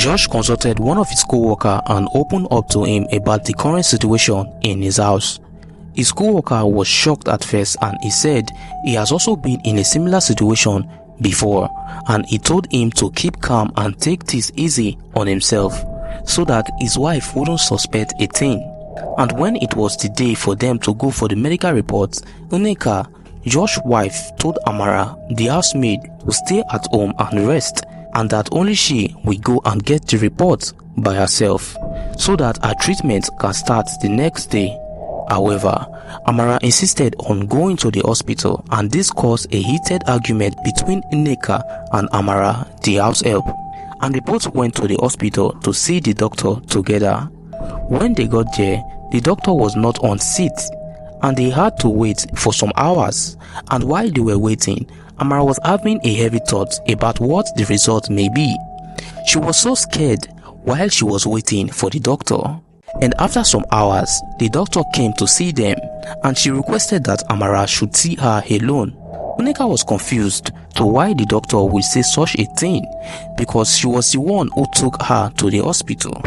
Josh consulted one of his co-workers and opened up to him about the current situation in his house. His co-worker was shocked at first, and he said he has also been in a similar situation before, and he told him to keep calm and take this easy on himself so that his wife wouldn't suspect a thing. And when it was the day for them to go for the medical reports, Nneka, Josh's wife, told Amara, the housemaid, to stay at home and rest, and that only she will go and get the report by herself so that her treatment can start the next day. However, Amara insisted on going to the hospital, and this caused a heated argument between Nneka and Amara, the house help, and they both went to the hospital to see the doctor together. When they got there, the doctor was not on seat, and they had to wait for some hours. And while they were waiting, Amara was having a heavy thought about what the result may be. She was so scared while she was waiting for the doctor. And after some hours, the doctor came to see them, and she requested that Amara should see her alone. Nneka was confused to why the doctor would say such a thing, because she was the one who took her to the hospital.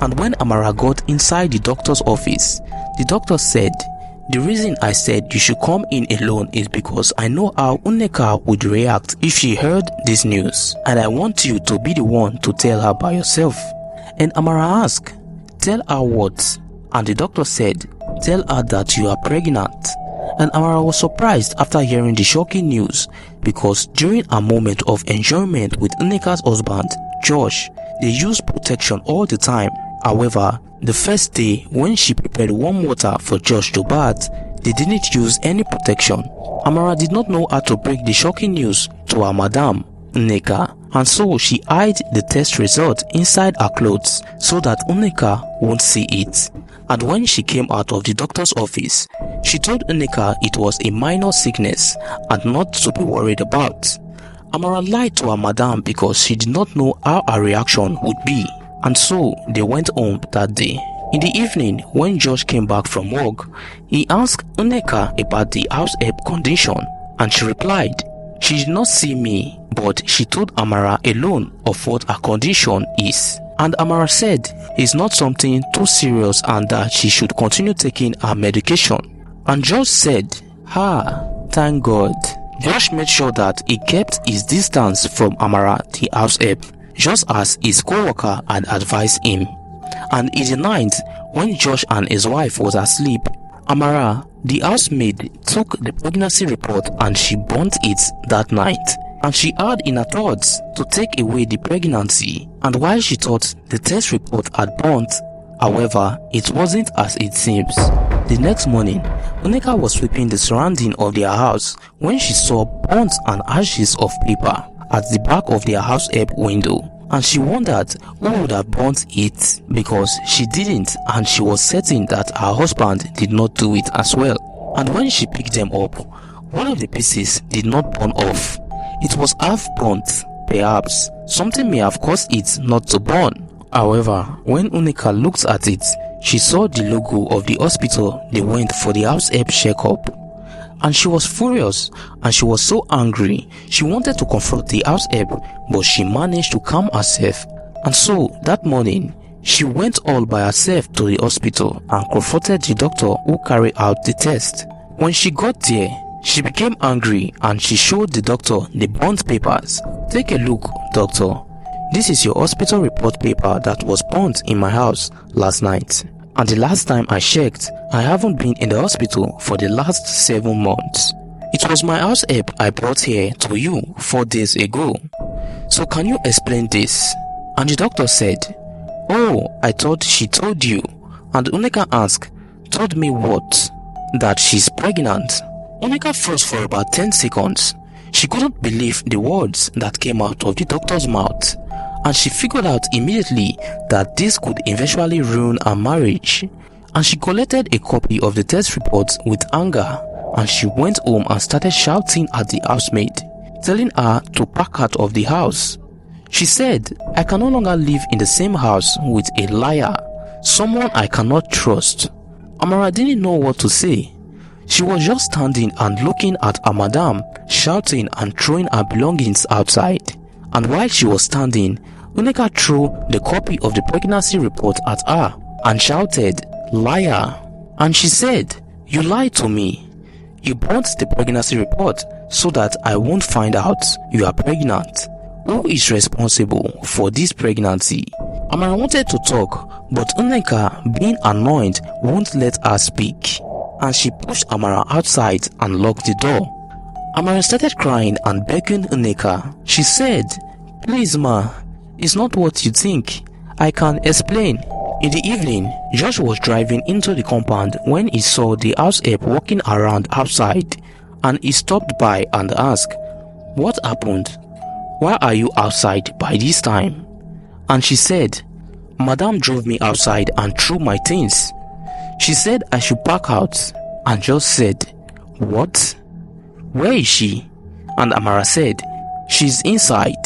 And when Amara got inside the doctor's office, the doctor said, "The reason I said you should come in alone is because I know how Nneka would react if she heard this news, and I want you to be the one to tell her by yourself." And Amara asked, "Tell her what?" And the doctor said, "Tell her that you are pregnant." And Amara was surprised after hearing the shocking news, because during a moment of enjoyment with Nneka's husband, Josh, they used protection all the time. However, the first day when she prepared warm water for Josh to bath, they didn't use any protection. Amara did not know how to break the shocking news to her madam, Nneka, and so she hid the test result inside her clothes so that Nneka won't see it. And when she came out of the doctor's office, she told Nneka it was a minor sickness and not to be worried about. Amara lied to her madam because she did not know how her reaction would be, and so they went home that day. In the evening, when Josh came back from work, he asked Nneka about the house help condition, and she replied she did not see me, but she told Amara alone of what her condition is. And Amara said it's not something too serious and that she should continue taking her medication. And Josh said, thank God. Josh made sure that he kept his distance from Amara, the house help, just as his co-worker had advised him. And in the night, when Josh and his wife was asleep, Amara, the housemaid, took the pregnancy report and she burnt it that night. And she had in her thoughts to take away the pregnancy. And while she thought the test report had burnt, however, it wasn't as it seems. The next morning, Nneka was sweeping the surrounding of their house when she saw burnt and ashes of paper at the back of their house help window. And she wondered who would have burnt it, because she didn't, and she was certain that her husband did not do it as well. And when she picked them up, one of the pieces did not burn off. It was half burnt. Perhaps something may have caused it not to burn. However, when Nneka looked at it, she saw the logo of the hospital they went for the house help checkup. And she was furious, and she was so angry. She wanted to confront the house help, but she managed to calm herself. And so that morning, she went all by herself to the hospital and confronted the doctor who carried out the test. When she got there, she became angry and she showed the doctor the burnt papers. "Take a look, doctor. This is your hospital report paper that was burnt in my house last night. And the last time I checked, I haven't been in the hospital for the last 7 months. It was my house help I brought here to you 4 days ago. So can you explain this?" And the doctor said, "Oh, I thought she told you." And Nneka asked, "Told me what?" "That she's pregnant." Nneka froze for about 10 seconds. She couldn't believe the words that came out of the doctor's mouth. And she figured out immediately that this could eventually ruin her marriage. And she collected a copy of the test report with anger, and she went home and started shouting at the housemaid, telling her to pack out of the house. She said, "I can no longer live in the same house with a liar, someone I cannot trust." Amara didn't know what to say. She was just standing and looking at her madam, shouting and throwing her belongings outside. And while she was standing, Nneka threw the copy of the pregnancy report at her and shouted, "Liar!" And she said, "You lied to me. You burnt the pregnancy report so that I won't find out you are pregnant. Who is responsible for this pregnancy?" Amara wanted to talk, but Nneka, being annoyed, won't let her speak, and she pushed Amara outside and locked the door. Amara started crying and begging Nneka. She said, "Please ma, it's not what you think. I can explain." In the evening, Josh was driving into the compound when he saw the house help walking around outside, and he stopped by and asked, "What happened? Why are you outside by this time?" And she said, "Madam drove me outside and threw my things. She said I should park out." And Josh said, "What? Where is she?" And Amara said, "She's inside."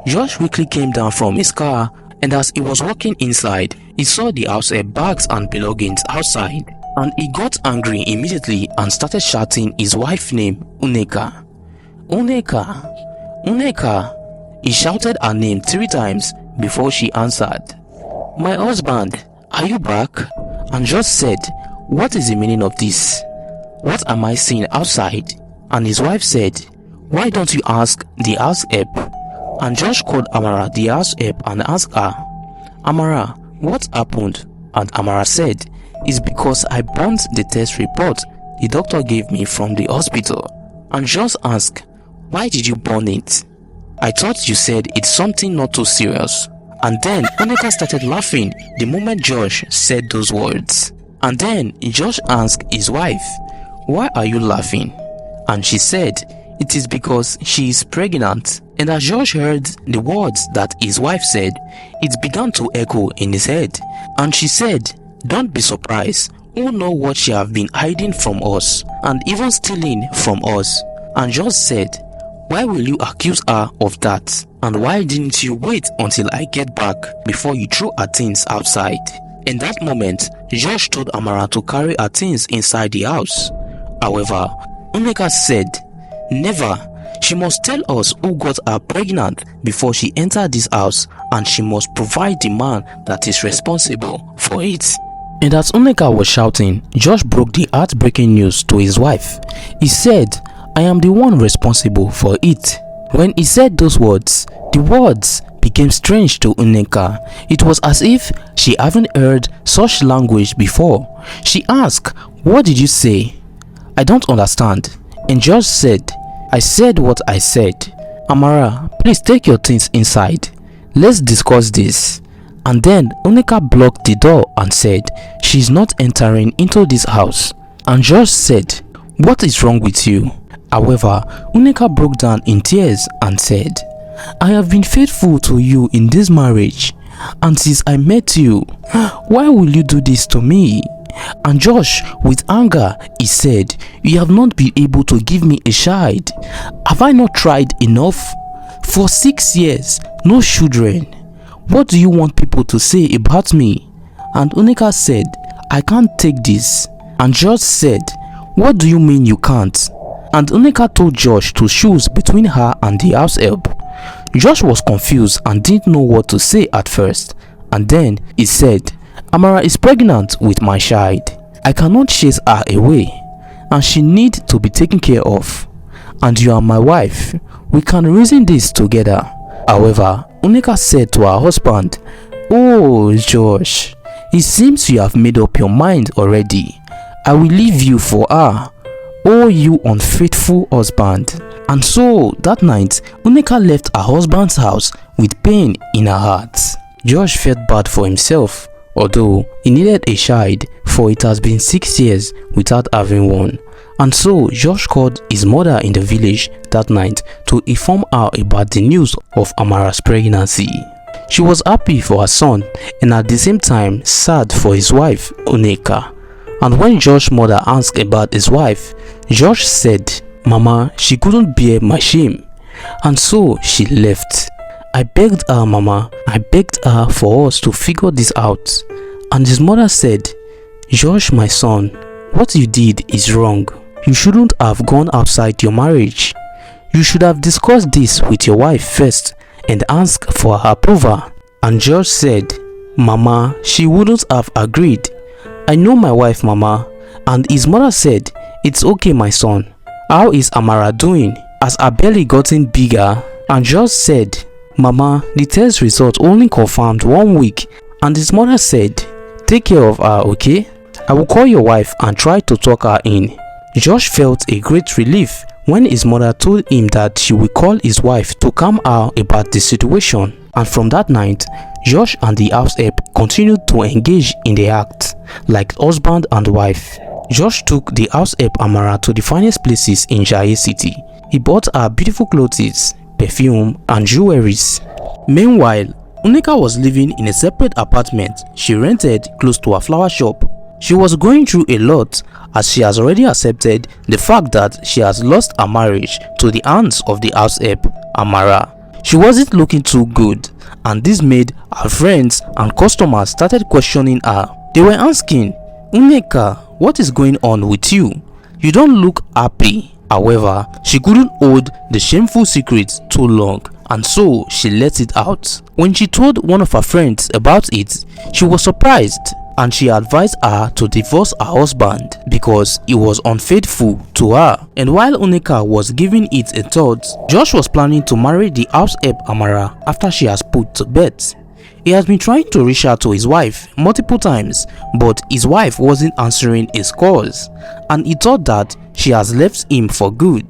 Josh quickly came down from his car, and as he was walking inside, he saw the house help bags and belongings outside, and he got angry immediately and started shouting his wife's name, Nneka. "Nneka, Nneka." He shouted her name 3 times before she answered, "My husband, are you back?" And Josh said, "What is the meaning of this? What am I seeing outside?" And his wife said, "Why don't you ask the house help?" And Josh called Amara the house help and asked her, "Amara, what happened?" And Amara said, "It's because I burnt the test report the doctor gave me from the hospital." And Josh asked, "Why did you burn it? I thought you said it's something not too serious." And then Nneka started laughing the moment Josh said those words. And then Josh asked his wife, "Why are you laughing?" And she said, "It is because she is pregnant." And as Josh heard the words that his wife said, it began to echo in his head. And she said, "Don't be surprised. Who know what she have been hiding from us and even stealing from us?" And Josh said, "Why will you accuse her of that? And why didn't you wait until I get back before you threw her things outside?" In that moment, Josh told Amara to carry her things inside the house. However, Nneka said, "Never. She must tell us who got her pregnant before she entered this house, and she must provide the man that is responsible for it." And as Nneka was shouting, Josh broke the heartbreaking news to his wife. He said, "I am the one responsible for it." When he said those words, the words became strange to Nneka. It was as if she hadn't heard such language before. She asked, "What did you say? I don't understand." And Josh said, "I said what I said. Amara, please take your things inside. Let's discuss this." And then Nneka blocked the door and said she's not entering into this house. And Josh said, "What is wrong with you?" However, Nneka broke down in tears and said, "I have been faithful to you in this marriage, and since I met you, why will you do this to me?" And Josh, with anger, he said, "You have not been able to give me a child. Have I not tried enough? For 6 years, no children. What do you want people to say about me?" And Nneka said, "I can't take this." And Josh said, "What do you mean you can't?" And Nneka told Josh to choose between her and the house help. Josh was confused and didn't know what to say at first. And then he said, "Amara is pregnant with my child. I cannot chase her away, and she needs to be taken care of. And you are my wife. We can reason this together." However, Nneka said to her husband, "Oh, Josh, it seems you have made up your mind already. I will leave you for her. Oh, you unfaithful husband." And so that night, Nneka left her husband's house with pain in her heart. Josh felt bad for himself, although he needed a child, for it has been 6 years without having one. And so Josh called his mother in the village that night to inform her about the news of Amara's pregnancy. She was happy for her son and at the same time sad for his wife, Nneka. And when Josh's mother asked about his wife, Josh said, "Mama, she couldn't bear my shame, and so she left. I begged her, Mama, I begged her for us to figure this out." And his mother said, "Josh, my son, what you did is wrong. You shouldn't have gone outside your marriage. You should have discussed this with your wife first and asked for her approval. And Josh said, "Mama, she wouldn't have agreed. I know my wife, Mama." And his mother said, "It's okay, my son. How is Amara doing? Has her belly gotten bigger?" And Josh said, "Mama, the test result only confirmed 1 week." And his mother said, "Take care of her, okay? I will call your wife and try to talk her in." Josh felt a great relief when his mother told him that she will call his wife to calm her about the situation. And from that night, Josh and the house help continued to engage in the act like husband and wife. Josh took the house help Amara to the finest places in Jaya City. He bought her beautiful clothes, perfume and jewelries. Meanwhile, Nneka was living in a separate apartment she rented close to a flower shop. She was going through a lot as she has already accepted the fact that she has lost her marriage to the hands of the house help, Amara. She wasn't looking too good, and this made her friends and customers started questioning her. They were asking, "Nneka, what is going on with you? You don't look happy." However, she couldn't hold the shameful secret too long, and so she let it out. When she told one of her friends about it, she was surprised, and she advised her to divorce her husband because he was unfaithful to her. And while Nneka was giving it a thought, Josh was planning to marry the house help Amara after she has put to bed. He has been trying to reach out to his wife multiple times, but his wife wasn't answering his calls, and he thought that she has left him for good.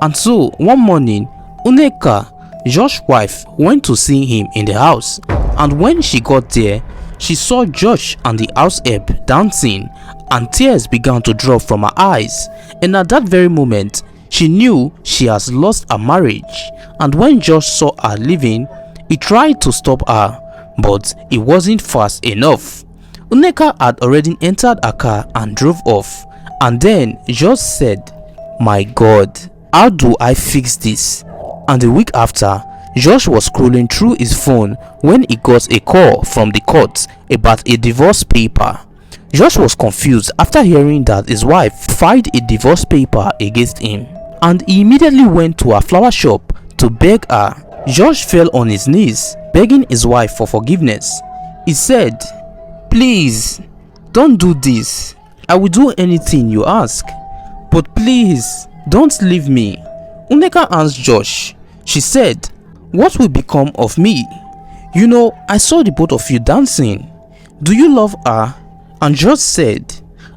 And so one morning, Nneka, Josh's wife, went to see him in the house, and when she got there, she saw Josh and the house help dancing, and tears began to drop from her eyes. And at that very moment, she knew she has lost her marriage. And when Josh saw her leaving, he tried to stop her, but it wasn't fast enough. Nneka had already entered her car and drove off. And then Josh said, "My God, how do I fix this?" And a week after, Josh was scrolling through his phone when he got a call from the court about a divorce paper. Josh was confused after hearing that his wife filed a divorce paper against him, and he immediately went to a flower shop to beg her. Josh fell on his knees, begging his wife for forgiveness. He said, "Please, don't do this. I will do anything you ask, but please, don't leave me." Nneka asked Josh. She said, "What will become of me? You know, I saw the both of you dancing. Do you love her?" And Josh said,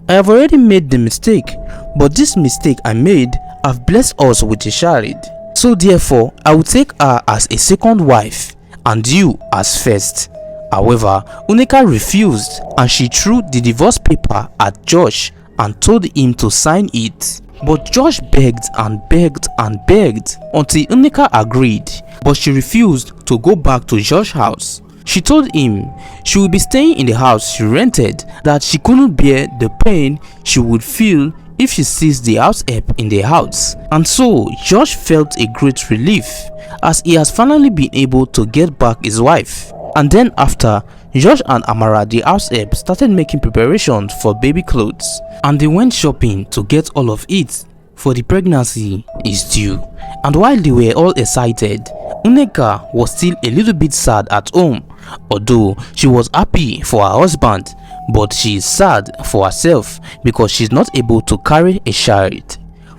"I have already made the mistake, but this mistake I made have blessed us with a child. So therefore, I will take her as a second wife, and you as first." However, Nneka refused, and she threw the divorce paper at Josh and told him to sign it. But Josh begged and begged and begged until Nneka agreed, but she refused to go back to Josh's house. She told him she would be staying in the house she rented, that she couldn't bear the pain she would feel if she sees the house help in the house. And so Josh felt a great relief as he has finally been able to get back his wife. And then after, Josh and Amara, the house help, started making preparations for baby clothes, and they went shopping to get all of it, for the pregnancy is due. And while they were all excited, Nneka was still a little bit sad at home, although she was happy for her husband, but she is sad for herself because she's not able to carry a child.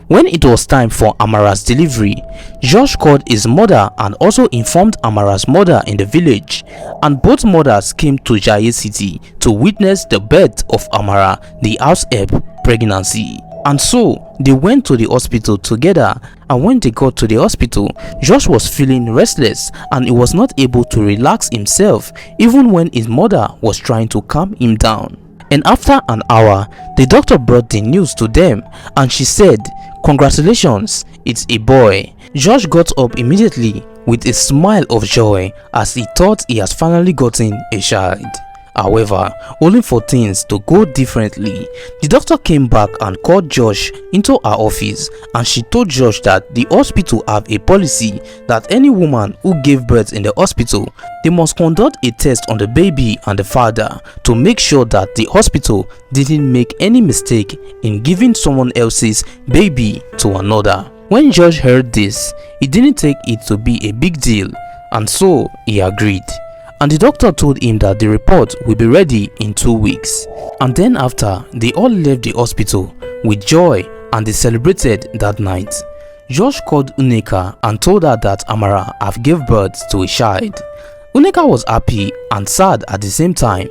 When it was time for Amara's delivery, Josh called his mother and also informed Amara's mother in the village, and both mothers came to Jaya City to witness the birth of Amara, the house help, pregnancy. And so they went to the hospital together, and when they got to the hospital, Josh was feeling restless and he was not able to relax himself even when his mother was trying to calm him down. And after an hour, the doctor brought the news to them, and she said, "Congratulations, it's a boy." Josh got up immediately with a smile of joy as he thought he has finally gotten a child. However, only for things to go differently, the doctor came back and called Josh into her office, and she told Josh that the hospital have a policy that any woman who gave birth in the hospital, they must conduct a test on the baby and the father to make sure that the hospital didn't make any mistake in giving someone else's baby to another. When Josh heard this, he didn't take it to be a big deal, and so he agreed. And the doctor told him that the report will be ready in 2 weeks. And then after, they all left the hospital with joy and they celebrated that night. Josh called Nneka and told her that Amara have gave birth to a child. Nneka was happy and sad at the same time,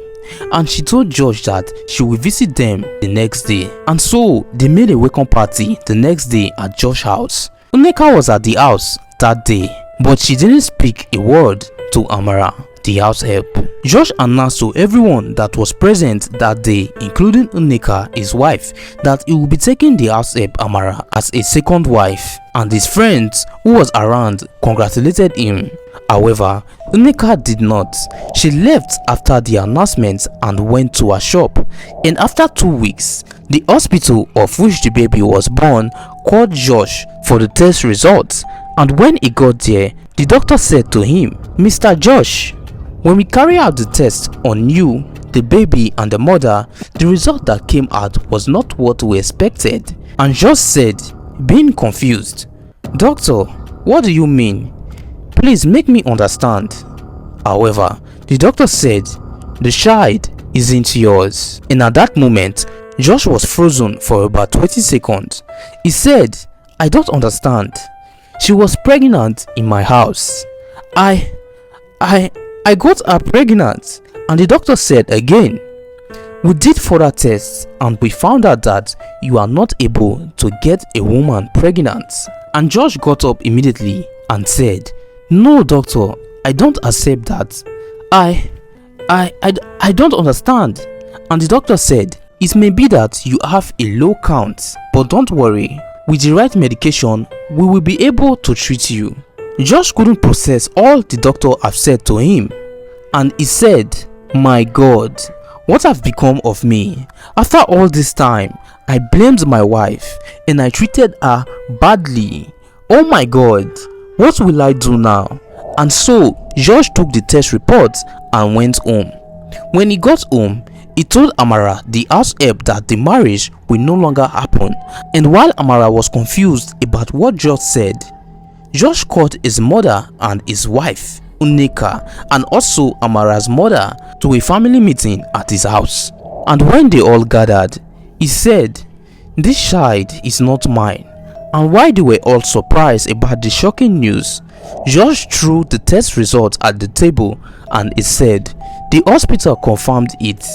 and she told Josh that she will visit them the next day. And so they made a welcome party the next day at Josh's house. Nneka was at the house that day, but she didn't speak a word to Amara, the house help. Josh announced to everyone that was present that day, including Nneka, his wife, that he will be taking the house help Amara as a second wife, and his friends who was around congratulated him. However, Nneka did not. She left after the announcement and went to her shop, and after 2 weeks, the hospital of which the baby was born called Josh for the test results. And when he got there, the doctor said to him, "Mr. Josh, when we carry out the test on you, the baby and the mother, the result that came out was not what we expected." And Josh said, being confused, "Doctor, what do you mean? Please make me understand." However, the doctor said, "The child isn't yours." And at that moment, Josh was frozen for about 20 seconds. He said, "I don't understand. She was pregnant in my house. I got her pregnant." And the doctor said again, "We did further tests and we found out that you are not able to get a woman pregnant." And Josh got up immediately and said, "No, doctor, I don't accept that. I don't understand." And the doctor said, "It may be that you have a low count, but don't worry. With the right medication, we will be able to treat you." Josh couldn't process all the doctor have said to him, and he said, "My God, what have become of me? After all this time, I blamed my wife and I treated her badly. Oh my God, what will I do now?" And so Josh took the test report and went home. When he got home, he told Amara, the house help, that the marriage will no longer happen. And while Amara was confused about what Josh said, Josh called his mother and his wife, Nneka, and also Amara's mother to a family meeting at his house. And when they all gathered, he said, "This child is not mine." And while they were all surprised about the shocking news, Josh threw the test results at the table and he said, "The hospital confirmed it."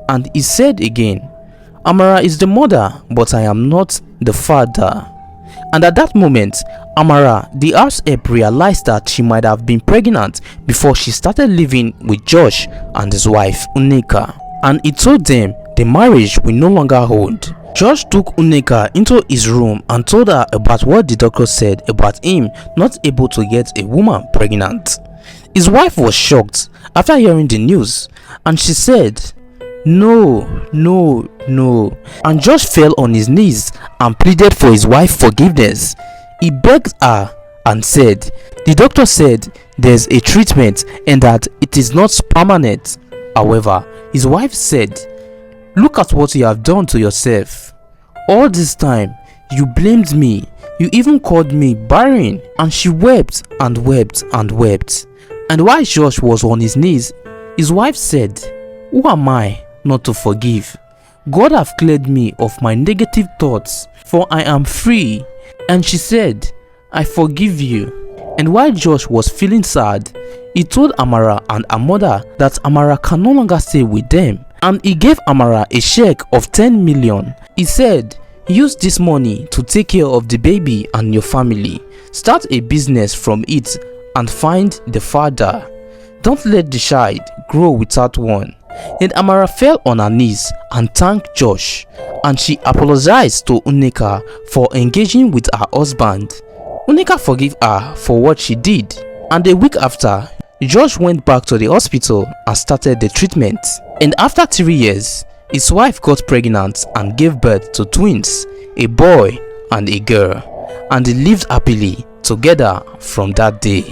And he said again, "Amara is the mother, but I am not the father." And at that moment, Amara, the house help, realized that she might have been pregnant before she started living with Josh and his wife, Nneka. And he told them the marriage will no longer hold. Josh took Nneka into his room and told her about what the doctor said about him not able to get a woman pregnant. His wife was shocked after hearing the news, and she said, "No, no, no." And Josh fell on his knees and pleaded for his wife's forgiveness. He begged her and said, "The doctor said there's a treatment and that it is not permanent." However, his wife said, "Look at what you have done to yourself. All this time, you blamed me. You even called me barren." And she wept and wept and wept. And while Josh was on his knees, his wife said, "Who am I not to forgive? God have cleared me of my negative thoughts, for I am free." And she said, "I forgive you." And while Josh was feeling sad, he told Amara and her mother that Amara can no longer stay with them. And he gave Amara a check of 10 million. He said, "Use this money to take care of the baby and your family. Start a business from it and find the father. Don't let the child grow without one." And Amara fell on her knees and thanked Josh, and she apologized to Nneka for engaging with her husband. Nneka forgave her for what she did, and a week after, Josh went back to the hospital and started the treatment. And after 3 years, his wife got pregnant and gave birth to twins, a boy and a girl, and they lived happily together from that day.